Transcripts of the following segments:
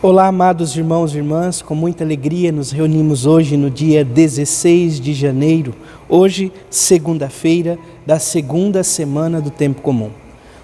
Olá, amados irmãos e irmãs, com muita alegria nos reunimos hoje no dia 16 de janeiro, hoje, segunda-feira da segunda semana do Tempo Comum.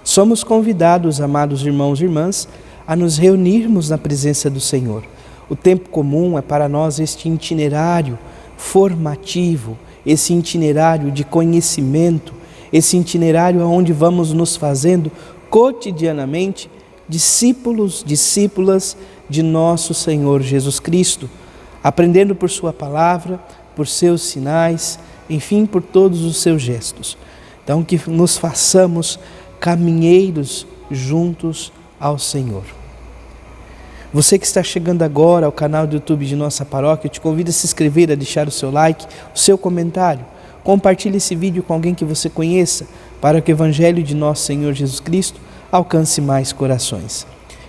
Somos convidados, amados irmãos e irmãs, a nos reunirmos na presença do Senhor. O Tempo Comum é para nós este itinerário formativo, esse itinerário de conhecimento, esse itinerário onde vamos nos fazendo cotidianamente discípulos, discípulas de nosso Senhor Jesus Cristo, aprendendo por sua palavra, por seus sinais, enfim, por todos os seus gestos. Então, que nos façamos caminheiros juntos ao Senhor. Você que está chegando agora ao canal do YouTube de nossa paróquia, eu te convido a se inscrever, a deixar o seu like, o seu comentário. Compartilhe esse vídeo com alguém que você conheça, para que o Evangelho de nosso Senhor Jesus Cristo alcance mais corações.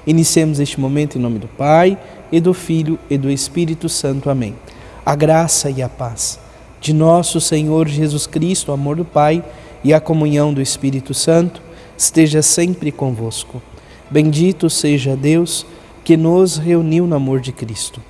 Iniciemos este momento em nome do Pai, e do Filho, e do Espírito Santo. Amém. A graça e a paz de nosso Senhor Jesus Cristo, o amor do Pai e a comunhão do Espírito Santo esteja sempre convosco. Bendito seja Deus que nos reuniu no amor de Cristo.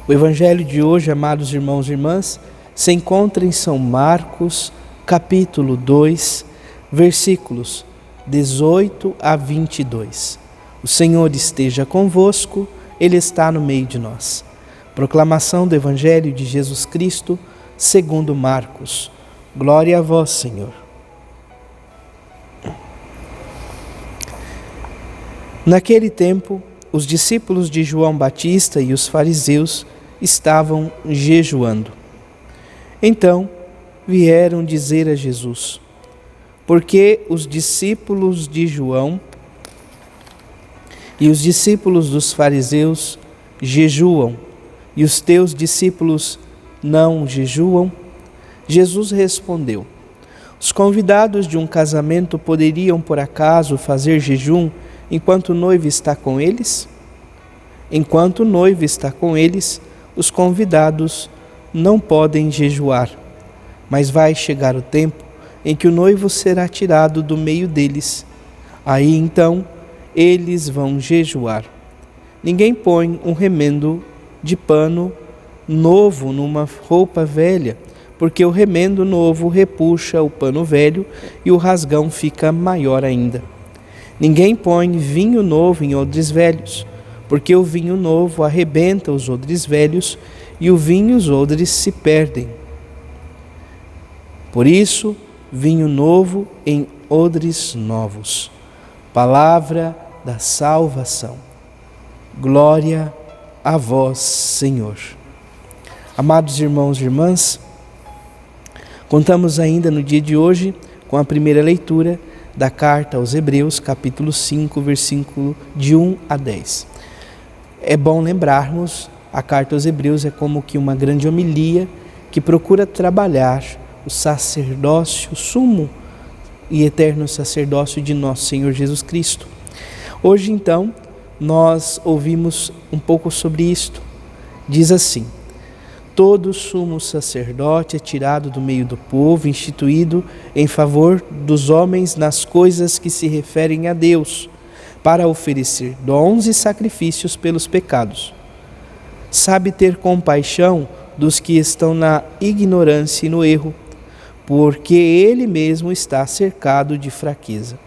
O Evangelho de hoje, amados irmãos e irmãs, se encontra em São Marcos, capítulo 2, versículos 18 a 22. O Senhor esteja convosco, Ele está no meio de nós. Proclamação do Evangelho de Jesus Cristo, segundo Marcos. Glória a vós, Senhor. Naquele tempo, os discípulos de João Batista e os fariseus estavam jejuando. Então, vieram dizer a Jesus: por que os discípulos de João e os discípulos dos fariseus jejuam, e os teus discípulos não jejuam? Jesus respondeu: os convidados de um casamento poderiam, por acaso, fazer jejum enquanto o noivo está com eles? Enquanto o noivo está com eles, os convidados não podem jejuar. Mas vai chegar o tempo em que o noivo será tirado do meio deles. Aí então eles vão jejuar. Ninguém põe um remendo de pano novo numa roupa velha, porque o remendo novo repuxa o pano velho e o rasgão fica maior ainda. Ninguém põe vinho novo em odres velhos, porque o vinho novo arrebenta os odres velhos e o vinho e os odres se perdem. Por isso, vinho novo em odres novos. Palavra da salvação. Glória a vós, Senhor. Amados irmãos e irmãs, contamos ainda no dia de hoje com a primeira leitura da carta aos Hebreus, capítulo 5, versículo de 1 a 10. É bom lembrarmos, a carta aos Hebreus é como que uma grande homilia que procura trabalhar o sacerdócio, o sumo e eterno sacerdócio de nosso Senhor Jesus Cristo. Hoje, então, nós ouvimos um pouco sobre isto. Diz assim: todo sumo sacerdote é tirado do meio do povo, instituído em favor dos homens nas coisas que se referem a Deus, para oferecer dons e sacrifícios pelos pecados. Sabe ter compaixão dos que estão na ignorância e no erro, porque ele mesmo está cercado de fraqueza.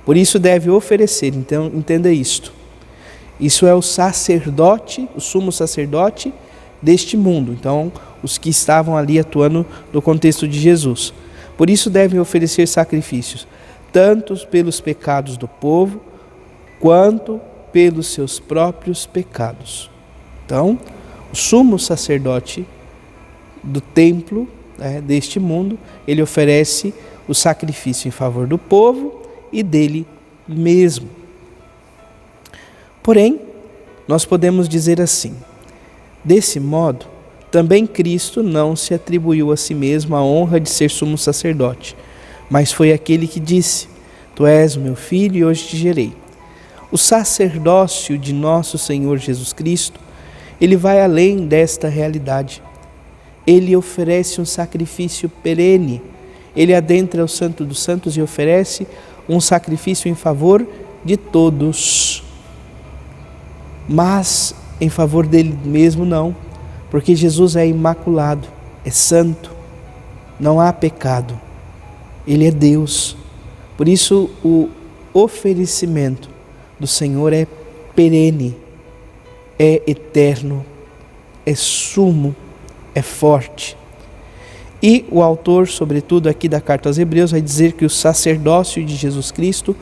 Por isso deve oferecer, então entenda isto. Isso é o sacerdote, o sumo sacerdote deste mundo. Então, os que estavam ali atuando no contexto de Jesus. Por isso devem oferecer sacrifícios, tanto pelos pecados do povo, quanto pelos seus próprios pecados. Então, o sumo sacerdote do templo, deste mundo, ele oferece o sacrifício em favor do povo e dele mesmo. Porém, nós podemos dizer assim: desse modo, também Cristo não se atribuiu a si mesmo a honra de ser sumo sacerdote, mas foi aquele que disse: tu és o meu filho e hoje te gerei. O sacerdócio de nosso Senhor Jesus Cristo, ele vai além desta realidade. Ele oferece um sacrifício perene. Ele adentra o Santo dos Santos e oferece um sacrifício em favor de todos. mas em favor dele mesmo não, porque Jesus é imaculado, é santo, não há pecado, ele é Deus. Por isso o oferecimento do Senhor é perene, é eterno, é sumo, é forte. E o autor, sobretudo aqui da carta aos Hebreus, vai dizer que o sacerdócio de Jesus Cristo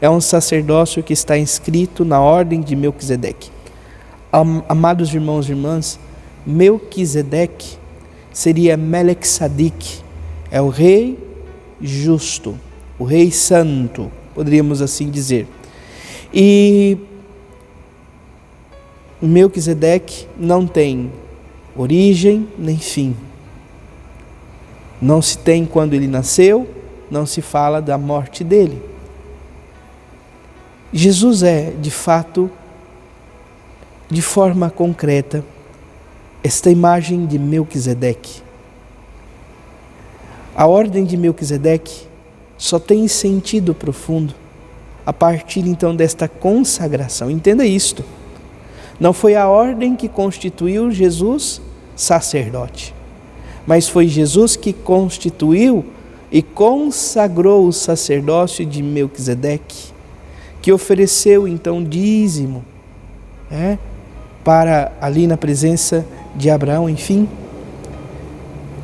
é um sacerdócio que está inscrito na ordem de Melquisedeque. Amados irmãos e irmãs, Melquisedeque seria Melech Sadik, é o rei justo, o rei santo, poderíamos assim dizer. E Melquisedeque não tem origem nem fim. Não se tem quando ele nasceu, não se fala da morte dele. Jesus é, de fato, de forma concreta, esta imagem de Melquisedeque. A ordem de Melquisedeque só tem sentido profundo a partir então desta consagração. Entenda isto. Não foi a ordem que constituiu Jesus sacerdote, mas foi Jesus que constituiu e consagrou o sacerdócio de Melquisedeque, que ofereceu então dízimo, para ali na presença de Abraão, enfim.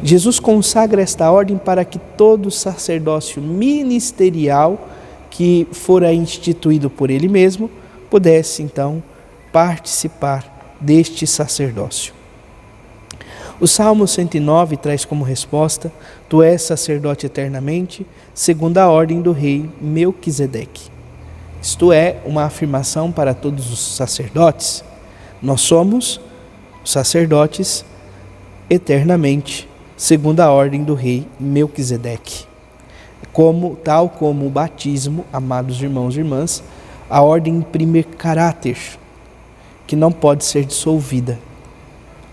Jesus consagra esta ordem para que todo sacerdócio ministerial que fora instituído por ele mesmo pudesse então participar deste sacerdócio. O Salmo 109 traz como resposta: Tu és sacerdote eternamente, segundo a ordem do rei Melquisedeque. Isto é uma afirmação para todos os sacerdotes. Nós somos sacerdotes eternamente, segundo a ordem do rei Melquisedeque. Tal como o batismo, amados irmãos e irmãs, a ordem imprime caráter, que não pode ser dissolvida.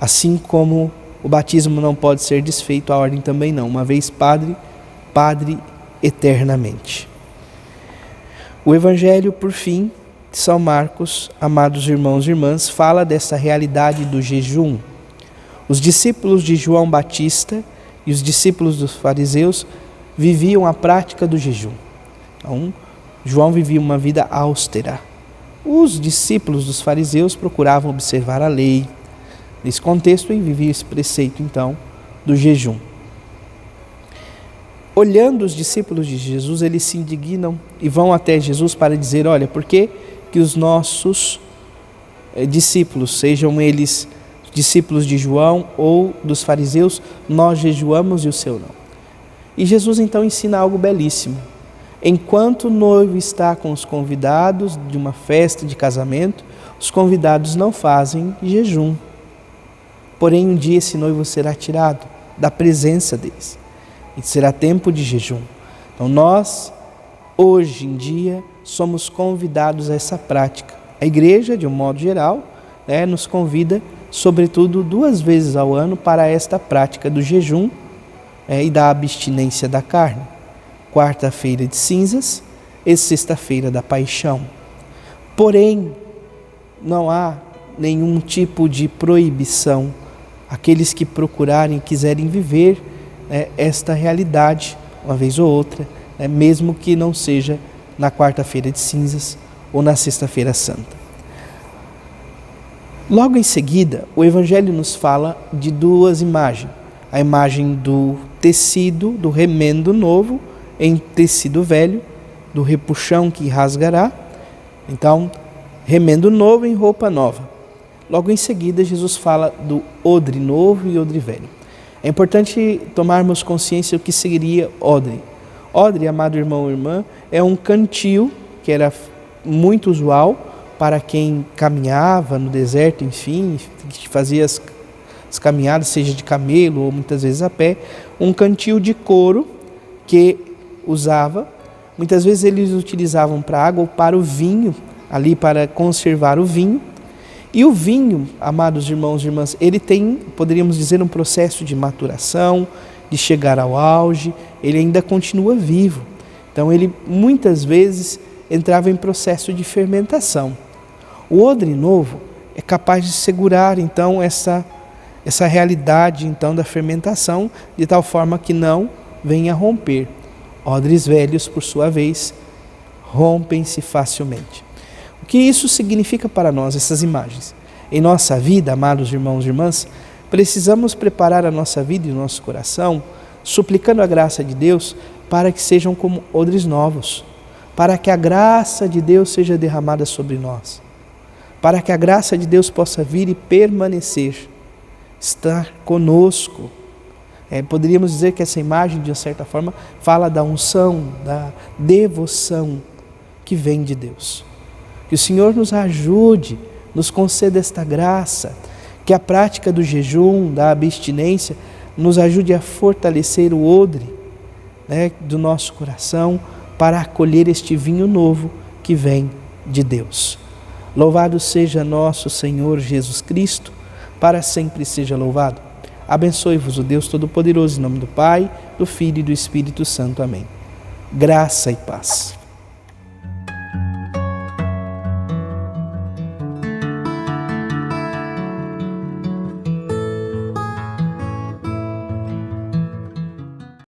Assim como o batismo não pode ser desfeito, a ordem também não. Uma vez padre, padre eternamente. O Evangelho, por fim, de São Marcos, amados irmãos e irmãs, fala dessa realidade do jejum. Os discípulos de João Batista e os discípulos dos fariseus viviam a prática do jejum. Então, João vivia uma vida austera. Os discípulos dos fariseus procuravam observar a lei nesse contexto e viviam esse preceito, então, do jejum. Olhando os discípulos de Jesus, eles se indignam e vão até Jesus para dizer: olha, por que os nossos discípulos, sejam eles discípulos de João ou dos fariseus, nós jejuamos e o seu não? E Jesus então ensina algo belíssimo. Enquanto o noivo está com os convidados de uma festa de casamento, os convidados não fazem jejum. Porém, um dia esse noivo será tirado da presença deles. E será tempo de jejum. Então nós, hoje em dia, somos convidados a essa prática. A igreja, de um modo geral, nos convida, sobretudo 2 vezes ao ano, para esta prática do jejum e da abstinência da carne. Quarta-feira de cinzas e sexta-feira da paixão. Porém, não há nenhum tipo de proibição. Aqueles que procurarem, quiserem viver esta realidade, uma vez ou outra, mesmo que não seja na quarta-feira de cinzas ou na sexta-feira santa. Logo em seguida, o Evangelho nos fala de 2 imagens. A imagem do tecido, do remendo novo em tecido velho, do repuxão que rasgará. Então, remendo novo em roupa nova. Logo em seguida, Jesus fala do odre novo e odre velho. É importante tomarmos consciência do que seria odre. Odre, amado irmão ou irmã, é um cantil que era muito usual para quem caminhava no deserto, enfim, que fazia as caminhadas, seja de camelo ou muitas vezes a pé. Um cantil de couro que usava, muitas vezes eles utilizavam para água ou para o vinho, ali para conservar o vinho. E o vinho, amados irmãos e irmãs, ele tem, poderíamos dizer, um processo de maturação, de chegar ao auge, ele ainda continua vivo. Então ele muitas vezes entrava em processo de fermentação. O odre novo é capaz de segurar então essa realidade então da fermentação, de tal forma que não venha romper. Odres velhos, por sua vez, rompem-se facilmente. O que isso significa para nós, essas imagens? Em nossa vida, amados irmãos e irmãs, precisamos preparar a nossa vida e o nosso coração, suplicando a graça de Deus para que sejam como odres novos, para que a graça de Deus seja derramada sobre nós, para que a graça de Deus possa vir e permanecer, estar conosco. Poderíamos dizer que essa imagem, de uma certa forma, fala da unção, da devoção que vem de Deus. Que o Senhor nos ajude, nos conceda esta graça, que a prática do jejum, da abstinência, nos ajude a fortalecer o odre, do nosso coração, para acolher este vinho novo que vem de Deus. Louvado seja nosso Senhor Jesus Cristo, para sempre seja louvado. Abençoe-vos o Deus Todo-Poderoso, em nome do Pai, do Filho e do Espírito Santo. Amém. Graça e paz.